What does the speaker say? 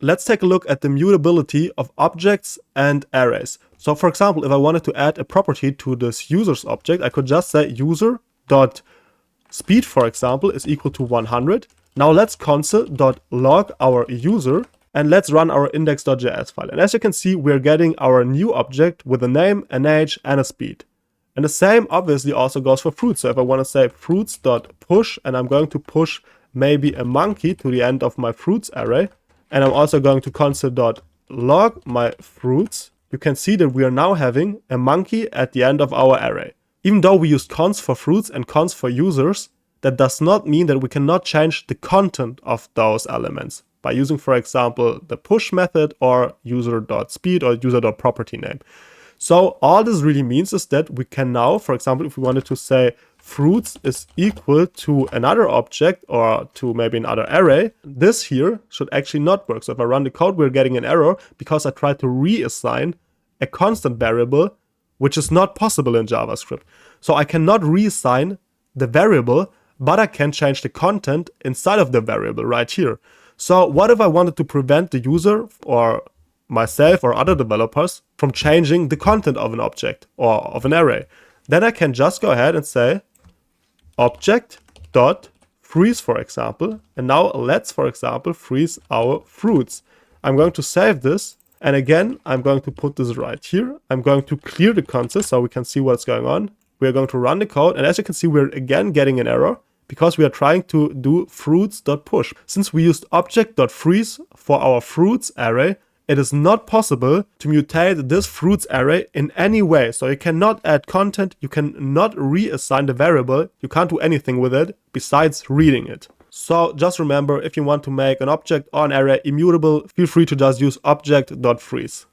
let's take a look at the mutability of objects and arrays. So for example, if I wanted to add a property to this user's object, I could just say user.speed, for example, is equal to 100. Now let's console.log our user and let's run our index.js file. And as you can see, we're getting our new object with a name, an age, and a speed. And the same obviously also goes for fruits. So if I want to say fruits.push, and I'm going to push maybe a monkey to the end of my fruits array, and I'm also going to console.log my fruits, you can see that we are now having a monkey at the end of our array. Even though we used cons for fruits and cons for users, that does not mean that we cannot change the content of those elements by using, for example, the push method or user.speed or user.property name. So all this really means is that we can now, for example, if we wanted to say fruits is equal to another object or to maybe another array, this here should actually not work. So if I run the code, we're getting an error because I tried to reassign a constant variable, which is not possible in JavaScript. So I cannot reassign the variable, but I can change the content inside of the variable right here. So what if I wanted to prevent the user or myself or other developers from changing the content of an object or of an array? Then I can just go ahead and say Object.freeze, for example. And now let's, for example, freeze our fruits. I'm going to save this. And again, I'm going to put this right here. I'm going to clear the console so we can see what's going on. We're going to run the code. And as you can see, we're again getting an error because we are trying to do fruits.push. Since we used Object.freeze for our fruits array, it is not possible to mutate this fruits array in any way. So you cannot add content, you cannot reassign the variable, you can't do anything with it besides reading it. So just remember, if you want to make an object or an array immutable, feel free to just use Object.freeze.